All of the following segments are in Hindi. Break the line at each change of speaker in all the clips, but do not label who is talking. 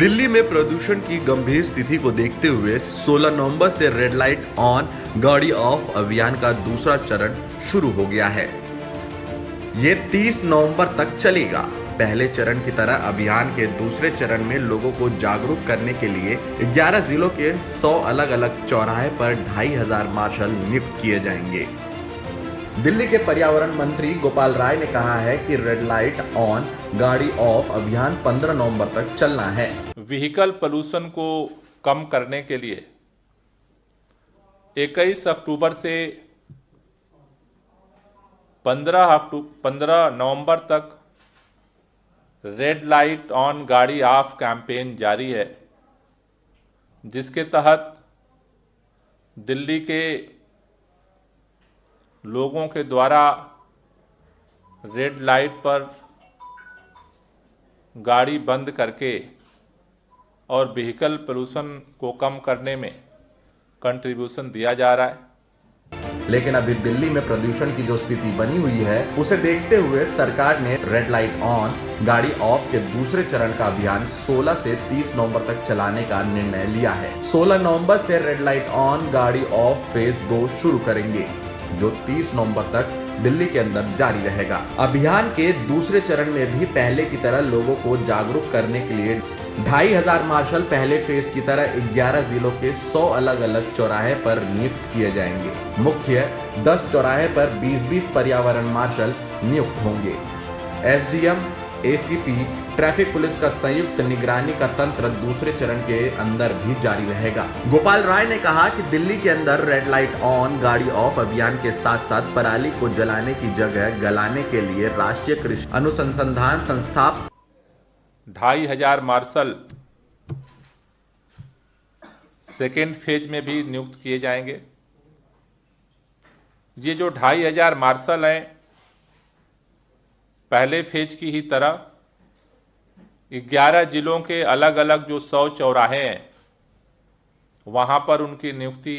दिल्ली में प्रदूषण की गंभीर स्थिति को देखते हुए 16 नवंबर से रेड लाइट ऑन गाड़ी ऑफ अभियान का दूसरा चरण शुरू हो गया है। ये 30 नवंबर तक चलेगा। पहले चरण की तरह अभियान के दूसरे चरण में लोगों को जागरूक करने के लिए 11 जिलों के 100 अलग अलग चौराहे पर 2500 मार्शल नियुक्त किए जाएंगे। दिल्ली के पर्यावरण मंत्री गोपाल राय ने कहा है कि रेड लाइट ऑन गाड़ी ऑफ अभियान 15 नवंबर तक चलना है।
व्हीकल पोल्यूशन को कम करने के लिए 21 अक्टूबर से 15 नवंबर तक रेड लाइट ऑन गाड़ी ऑफ कैंपेन जारी है, जिसके तहत दिल्ली के लोगों के द्वारा रेड लाइट पर गाड़ी बंद करके और व्हीकल पोल्यूशन को कम करने में कंट्रीब्यूशन दिया जा रहा है।
लेकिन अभी दिल्ली में प्रदूषण की जो स्थिति बनी हुई है, उसे देखते हुए सरकार ने रेड लाइट ऑन गाड़ी ऑफ के दूसरे चरण का अभियान 16 से 30 नवंबर तक चलाने का निर्णय लिया है। 16 नवंबर से रेड लाइट ऑन गाड़ी ऑफ फेज 2 शुरू करेंगे, जो 30 नवंबर तक दिल्ली के अंदर जारी रहेगा। अभियान के दूसरे चरण में भी पहले की तरह लोगों को जागरूक करने के लिए 2500 मार्शल पहले फेज की तरह 11 जिलों के 100 अलग अलग चौराहे पर नियुक्त किए जाएंगे। मुख्य 10 चौराहे पर 20-20 पर्यावरण मार्शल नियुक्त होंगे। एसडीएम, एसीपी, ट्रैफिक पुलिस का संयुक्त निगरानी का तंत्र दूसरे चरण के अंदर भी जारी रहेगा। गोपाल राय ने कहा कि दिल्ली के अंदर रेड लाइट ऑन गाड़ी ऑफ अभियान के साथ साथ पराली को जलाने की जगह गलाने के लिए राष्ट्रीय कृषि अनुसंधान संस्थान
2500 मार्शल सेकेंड फेज में भी नियुक्त किए जाएंगे। ये जो 2500 मार्शल हैं, पहले फेज की ही तरह 11 जिलों के अलग अलग जो 100 चौराहे हैं, वहां पर उनकी नियुक्ति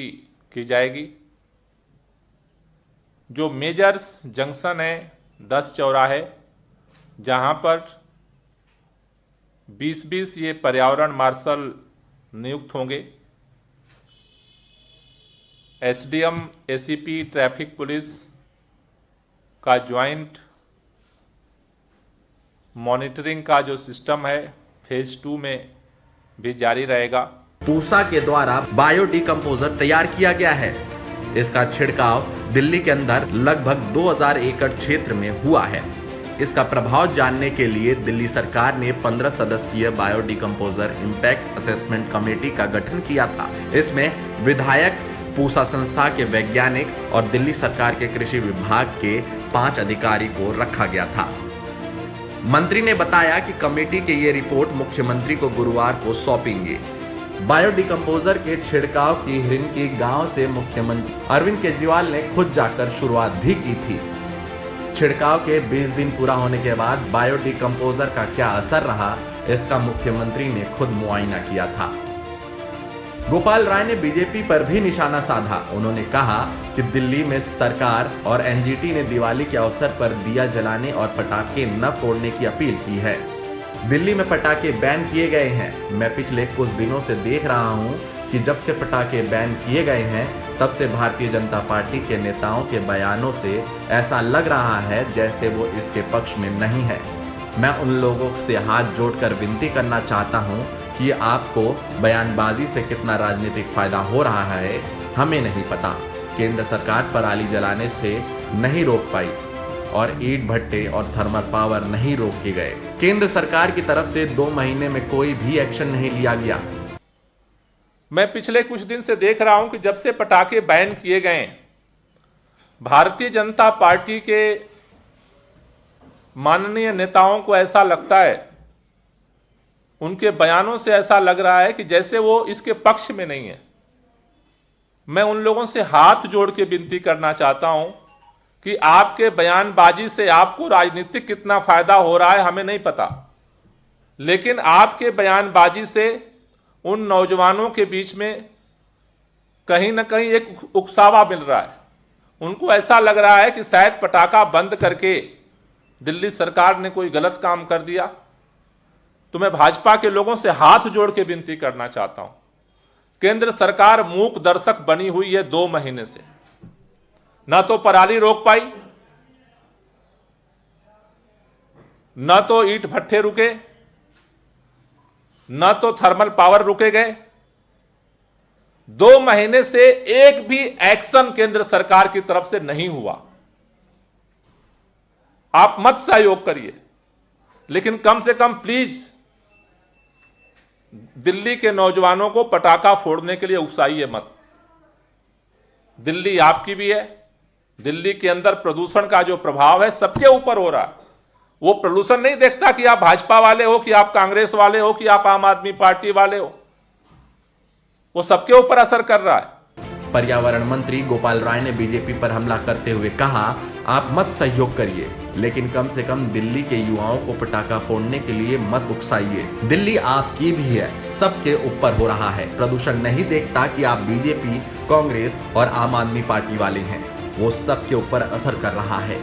की जाएगी। जो मेजर्स जंक्शन है 10 चौराहे, जहां पर 20-20 ये पर्यावरण मार्शल नियुक्त होंगे। एसडीएम, एसीपी, ट्रैफिक पुलिस का ज्वाइंट मॉनिटरिंग का जो सिस्टम है फेज 2 में भी जारी रहेगा।
पूसा के द्वारा बायो डिकम्पोजर तैयार किया गया है। इसका छिड़काव दिल्ली के अंदर लगभग 2000 एकड़ क्षेत्र में हुआ है। इसका प्रभाव जानने के लिए दिल्ली सरकार ने 15 सदस्यीय bio decomposer impact assessment committee का गठन किया था। इसमें विधायक, पूसा संस्था के वैज्ञानिक और दिल्ली सरकार के कृषि विभाग के 5 अधिकारी को रखा गया था। मंत्री ने बताया कि कमेटी की ये रिपोर्ट मुख्यमंत्री को गुरुवार को सौंपेंगे। बायो डिकम्पोजर के छिड़काव की हिरनकी गांव से मुख्यमंत्री अरविंद केजरीवाल ने खुद जाकर शुरुआत भी की थी। छिड़काव के 20 दिन पूरा होने के बाद बायो डिकम्पोजर का क्या असर रहा, इसका मुख्यमंत्री ने खुद मुआयना किया था। गोपाल राय ने बीजेपी पर भी निशाना साधा। उन्होंने कहा कि दिल्ली में सरकार और एनजीटी ने दिवाली के अवसर पर दिया जलाने और पटाखे न फोड़ने की अपील की है। दिल्ली में पटाखे बैन किए गए हैं। मैं पिछले कुछ दिनों से देख रहा हूं कि जब से पटाखे बैन किए गए हैं, तब से भारतीय जनता पार्टी के नेताओं के बयानों से ऐसा लग रहा है जैसे वो इसके पक्ष में नहीं है। मैं उन लोगों से हाथ जोड़कर विनती करना चाहता हूं कि आपको बयानबाजी से कितना राजनीतिक फायदा हो रहा है, हमें नहीं पता। केंद्र सरकार पराली जलाने से नहीं रोक पाई और ईंट भट्टे और थर्मल पावर नहीं रोके गए। केंद्र सरकार की तरफ से 2 महीने में कोई भी एक्शन नहीं लिया गया।
मैं पिछले कुछ दिन से देख रहा हूं कि जब से पटाखे बैन किए गए, भारतीय जनता पार्टी के माननीय नेताओं को ऐसा लगता है, उनके बयानों से ऐसा लग रहा है कि जैसे वो इसके पक्ष में नहीं है। मैं उन लोगों से हाथ जोड़ के विनती करना चाहता हूं कि आपके बयानबाजी से आपको राजनीतिक कितना फायदा हो रहा है हमें नहीं पता, लेकिन आपके बयानबाजी से उन नौजवानों के बीच में कहीं ना कहीं एक उकसावा मिल रहा है। उनको ऐसा लग रहा है कि शायद पटाखा बंद करके दिल्ली सरकार ने कोई गलत काम कर दिया। तो मैं भाजपा के लोगों से हाथ जोड़ के विनती करना चाहता हूं, केंद्र सरकार मूक दर्शक बनी हुई है 2 महीने से, ना तो पराली रोक पाई, ना तो ईंट भट्ठे रुके, ना तो थर्मल पावर रुके गए। 2 महीने से एक भी एक्शन केंद्र सरकार की तरफ से नहीं हुआ। आप मत सहयोग करिए, लेकिन कम से कम प्लीज दिल्ली के नौजवानों को पटाखा फोड़ने के लिए उकसाइए मत। दिल्ली आपकी भी है। दिल्ली के अंदर प्रदूषण का जो प्रभाव है सबके ऊपर हो रहा है। वो प्रदूषण नहीं देखता कि आप भाजपा वाले हो, कि आप कांग्रेस वाले हो, कि आप आम आदमी पार्टी वाले हो। वो सबके ऊपर असर कर रहा है।
पर्यावरण मंत्री गोपाल राय ने बीजेपी पर हमला करते हुए कहा, आप मत सहयोग करिए, लेकिन कम से कम दिल्ली के युवाओं को पटाखा फोड़ने के लिए मत उकसाइए। दिल्ली आपकी भी है, सबके ऊपर हो रहा है। प्रदूषण नहीं देखता कि आप बीजेपी, कांग्रेस और आम आदमी पार्टी वाले हैं। वो सबके ऊपर असर कर रहा है।